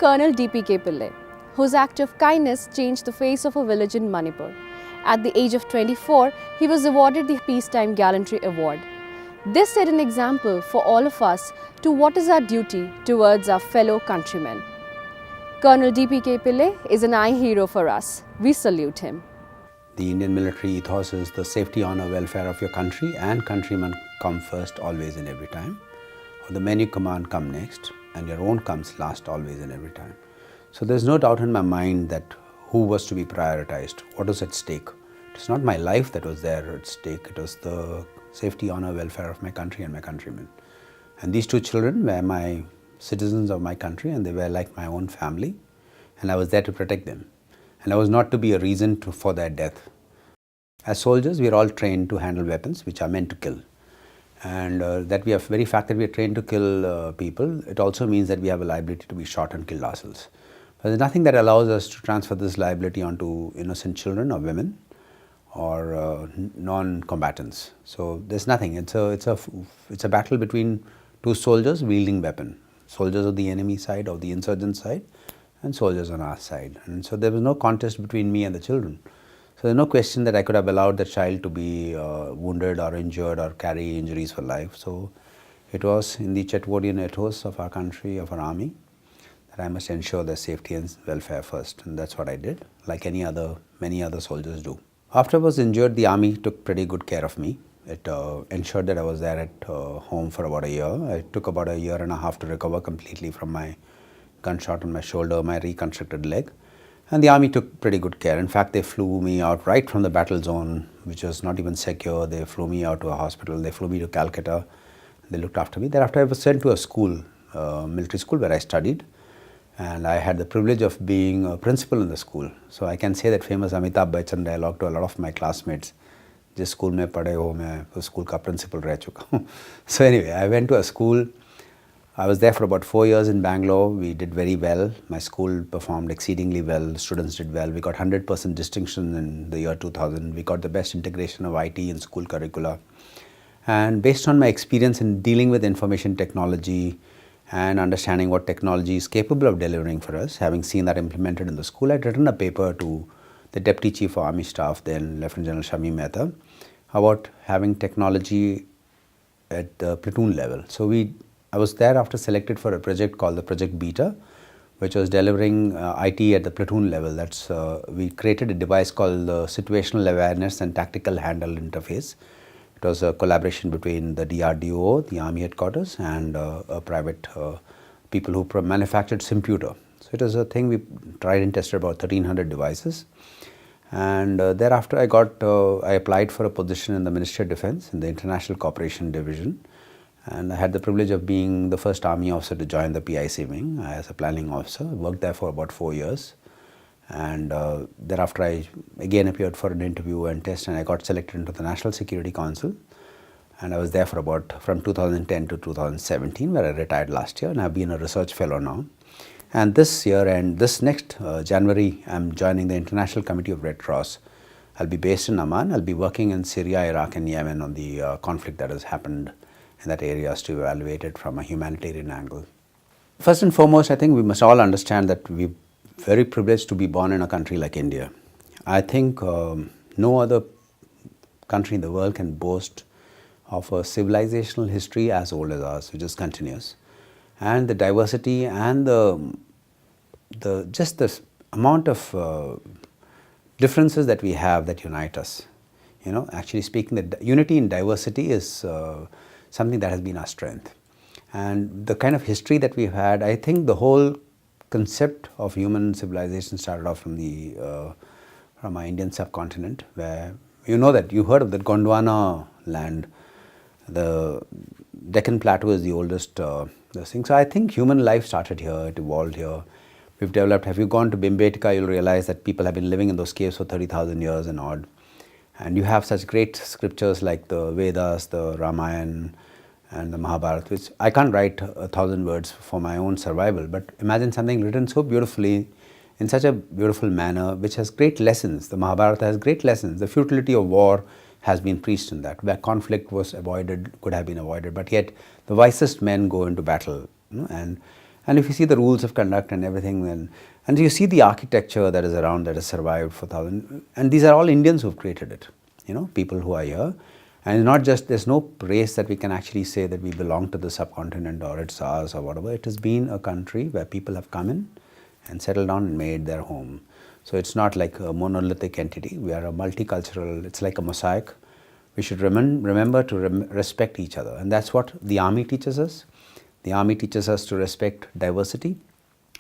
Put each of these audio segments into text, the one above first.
Colonel DPK Pillay, whose act of kindness changed the face of a village in Manipur. At the age of 24, he was awarded the Peacetime Gallantry Award. This set an example for all of us to what is our duty towards our fellow countrymen. Colonel DPK Pillay is an hero for us. We salute him. The Indian military ethos is the safety, honor, welfare of your country and countrymen come first always and every time. Or the men you command come next and your own comes last always and every time. So there's no doubt in my mind that who was to be prioritized, what was at stake. It's not my life that was there at stake, it was the safety, honor, welfare of my country and my countrymen. And these two children were my citizens of my country and they were like my own family and I was there to protect them. And I was not to be a reason for their death. As soldiers, we are all trained to handle weapons which are meant to kill. And that very fact that we are trained to kill people, it also means that we have a liability to be shot and killed ourselves. But there's nothing that allows us to transfer this liability onto innocent children or women or non-combatants. So there's nothing. It's a battle between two soldiers wielding weapon. Soldiers of the enemy side, of the insurgent side, and soldiers on our side. And so there was no contest between me and the children. So there's no question that I could have allowed the child to be wounded or injured or carry injuries for life. So it was in the Chetwodian ethos of our country, of our army, that I must ensure their safety and welfare first. And that's what I did, like many other soldiers do. After I was injured, the army took pretty good care of me. It ensured that I was there at home for about a year. It took about a year and a half to recover completely from my gunshot on my shoulder, my reconstructed leg. And the army took pretty good care. In fact, they flew me out right from the battle zone, which was not even secure. They flew me out to a hospital. They flew me to Calcutta. They looked after me. Thereafter, I was sent to a school, military school, where I studied. And I had the privilege of being a principal in the school. So I can say that famous Amitabh Bachchan dialogue to a lot of my classmates. जिस school में पढ़े हो मैं उस school का principal रह चुका हूँ. So anyway, I went to a school. I was there for about 4 years in Bangalore. We did very well. My school performed exceedingly well. Students did well. We got 100% distinction in the year 2000. We got the best integration of IT in school curricula. And based on my experience in dealing with information technology and understanding what technology is capable of delivering for us, having seen that implemented in the school, I'd written a paper to the Deputy Chief of Army Staff, then Lieutenant General Shami Mehta, about having technology at the platoon level. So I was thereafter selected for a project called the Project Beta, which was delivering IT at the platoon level. We created a device called the Situational Awareness and Tactical Handle Interface. It was a collaboration between the DRDO, the Army headquarters, and a private people who manufactured Simputer. So it was a thing we tried and tested about 1,300 devices. And thereafter I applied for a position in the Ministry of Defence in the International Cooperation Division. And I had the privilege of being the first Army officer to join the PIC wing as a planning officer. I worked there for about 4 years. And thereafter I again appeared for an interview and test and I got selected into the National Security Council. And I was there for from 2010 to 2017, where I retired last year, and I've been a research fellow now. And this year and this next January, I'm joining the International Committee of Red Cross. I'll be based in Amman. I'll be working in Syria, Iraq and Yemen on the conflict that has happened in that area to evaluate it from a humanitarian angle. First and foremost, I think we must all understand that we're very privileged to be born in a country like India. I think no other country in the world can boast of a civilizational history as old as ours, which is continuous. And the diversity and just the amount of differences that we have that unite us. You know, actually speaking, the unity in diversity is something that has been our strength. And the kind of history that we've had, I think the whole concept of human civilization started off from our Indian subcontinent, where you heard of the Gondwana land. The Deccan Plateau is the oldest thing. So I think human life started here, it evolved here. We've developed, have you gone to Bhimbetka, you'll realize that people have been living in those caves for 30,000 years and odd. And you have such great scriptures like the Vedas, the Ramayana and the Mahabharata, which I can't write 1,000 words for my own survival, but imagine something written so beautifully in such a beautiful manner, which has great lessons. The Mahabharata has great lessons. The futility of war has been preached in that, where conflict was avoided, could have been avoided, but yet the wisest men go into battle, and And if you see the rules of conduct and everything, then, and you see the architecture that is around, that has survived for thousands, and these are all Indians who have created it, people who are here. And not just, there's no race that we can actually say that we belong to the subcontinent or it's ours or whatever. It has been a country where people have come in and settled down and made their home. So it's not like a monolithic entity. We are a multicultural, it's like a mosaic. We should remember to respect each other. And that's what the army teaches us. The army teaches us to respect diversity,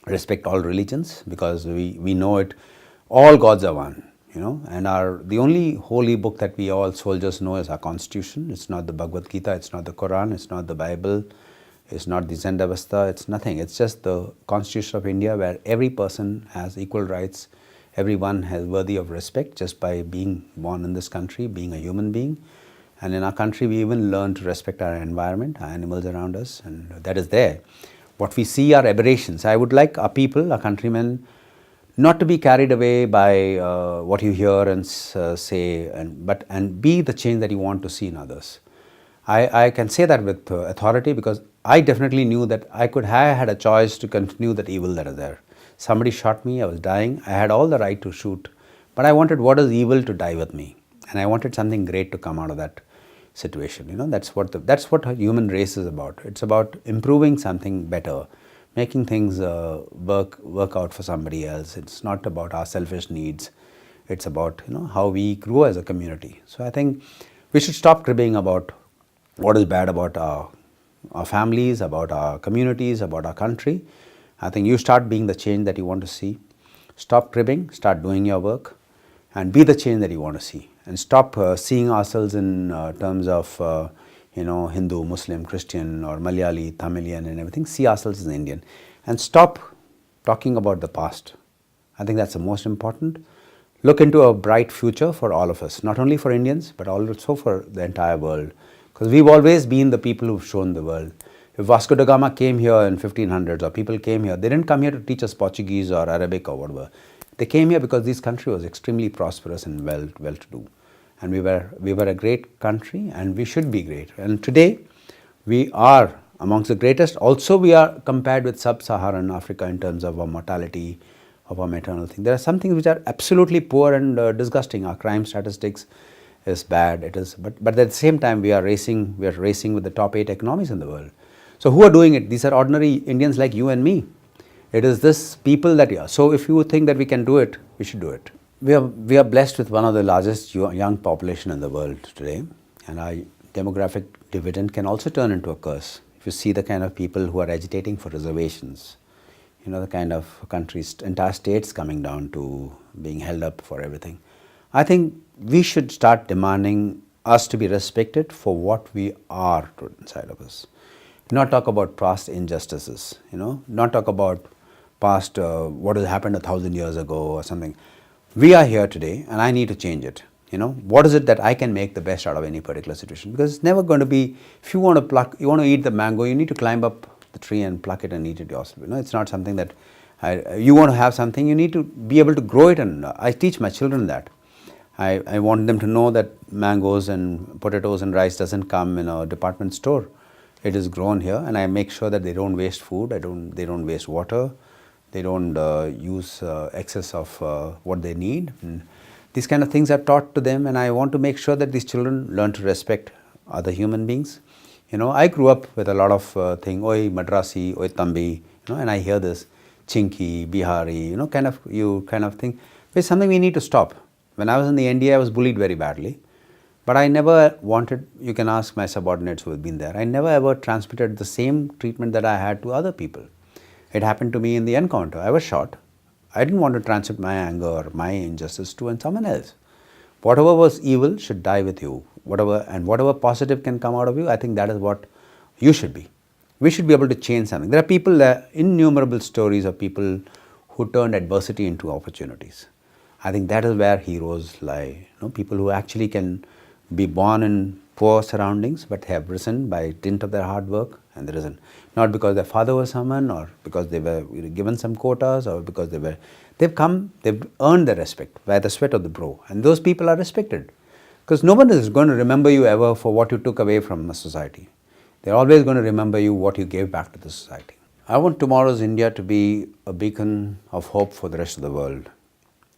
respect all religions, because we know it, all gods are one. And the only holy book that we all soldiers know is our constitution. It's not the Bhagavad Gita, it's not the Quran, it's not the Bible, it's not the Zendavasta, it's nothing. It's just the Constitution of India, where every person has equal rights, everyone is worthy of respect just by being born in this country, being a human being. And in our country, we even learn to respect our environment, our animals around us, and that is there. What we see are aberrations. I would like our people, our countrymen, not to be carried away by what you hear and say, and be the change that you want to see in others. I can say that with authority, because I definitely knew that I had a choice to continue that evil that is there. Somebody shot me, I was dying, I had all the right to shoot, but I wanted what is evil to die with me, and I wanted something great to come out of that situation. That's what a human race is about. It's about improving something better, making things work out for somebody else. It's not about our selfish needs. It's about how we grow as a community. So I think we should stop cribbing about what is bad about our families, about our communities, about our country. I think you start being the change that you want to see. Stop cribbing, start doing your work, and be the change that you want to see. And stop seeing ourselves in terms of Hindu, Muslim, Christian, or Malayali, Tamilian and everything. See ourselves as Indian. And stop talking about the past. I think that's the most important. Look into a bright future for all of us, not only for Indians, but also for the entire world. Because we've always been the people who've shown the world. If Vasco da Gama came here in 1500s, or people came here, they didn't come here to teach us Portuguese or Arabic or whatever. They came here because this country was extremely prosperous and well-to-do. And we were a great country, and we should be great. And today, we are amongst the greatest. Also, we are compared with sub-Saharan Africa in terms of our mortality, of our maternal thing. There are some things which are absolutely poor and disgusting. Our crime statistics is bad. It is, but at the same time, we are racing with the top 8 economies in the world. So who are doing it? These are ordinary Indians like you and me. It is this people that we are. So if you think that we can do it, we should do it. We are blessed with one of the largest young population in the world today, and our demographic dividend can also turn into a curse. If you see the kind of people who are agitating for reservations, the kind of countries, entire states coming down to being held up for everything. I think we should start demanding us to be respected for what we are inside of us. Not talk about past injustices, not talk about past what has happened 1,000 years ago or something. We are here today, and I need to change it. What is it that I can make the best out of any particular situation? Because it's never going to be, if you want to eat the mango, you need to climb up the tree and pluck it and eat it yourself. It's not something that you want to have something, you need to be able to grow it. And I teach my children that. I want them to know that mangoes and potatoes and rice doesn't come in a department store. It is grown here, and I make sure that they don't waste food, they don't waste water, they don't use excess of what they need. And these kind of things are taught to them, and I want to make sure that these children learn to respect other human beings. I grew up with a lot of thing, oi Madrasi, oi Tambi, and I hear this, Chinki, Bihari, you kind of think. It's something we need to stop. When I was in the NDA, I was bullied very badly. But I never wanted, you can ask my subordinates who have been there, I never ever transmitted the same treatment that I had to other people. It happened to me in the encounter. I was shot. I didn't want to transmit my anger or my injustice to someone else. Whatever was evil should die with you. Whatever positive can come out of you, I think that is what you should be. We should be able to change something. There are people, innumerable stories of people who turned adversity into opportunities. I think that is where heroes lie. People who actually can be born in poor surroundings but have risen by dint of their hard work, and they risen. Not because their father was someone, or because they were given some quotas, or because they've earned their respect by the sweat of the brow. And those people are respected. Because no one is going to remember you ever for what you took away from the society. They're always going to remember you what you gave back to the society. I want tomorrow's India to be a beacon of hope for the rest of the world.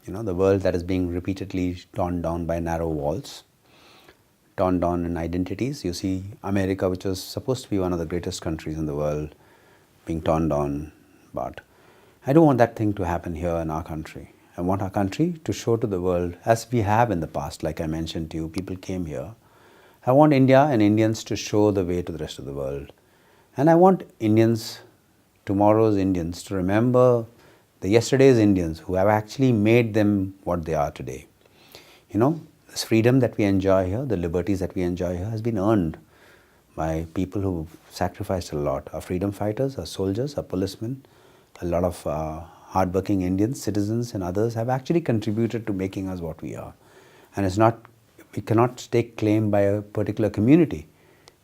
The world that is being repeatedly torn down by narrow walls, torn down in identities. You see America, which was supposed to be one of the greatest countries in the world, being torn down. But I don't want that thing to happen here in our country. I want our country to show to the world, as we have in the past, like I mentioned to you, people came here. I want India and Indians to show the way to the rest of the world. And I want Indians, tomorrow's Indians, to remember the yesterday's Indians who have actually made them what they are today. This freedom that we enjoy here, the liberties that we enjoy here, has been earned by people who sacrificed a lot. Our freedom fighters, our soldiers, our policemen, a lot of hardworking Indians, citizens and others have actually contributed to making us what we are. And we cannot take claim by a particular community.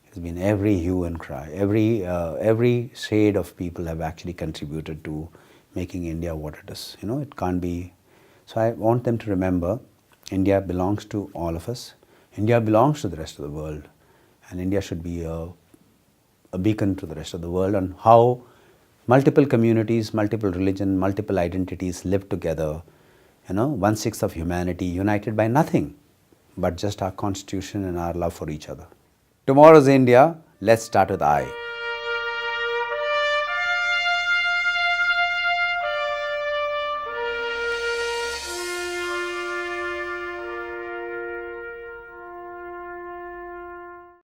It's been every hue and cry, every shade of people have actually contributed to making India what it is. It can't be. So I want them to remember India belongs to all of us. India belongs to the rest of the world. And India should be a beacon to the rest of the world on how multiple communities, multiple religion, multiple identities live together. 1/6 of humanity united by nothing but just our constitution and our love for each other. Tomorrow's India, let's start with I.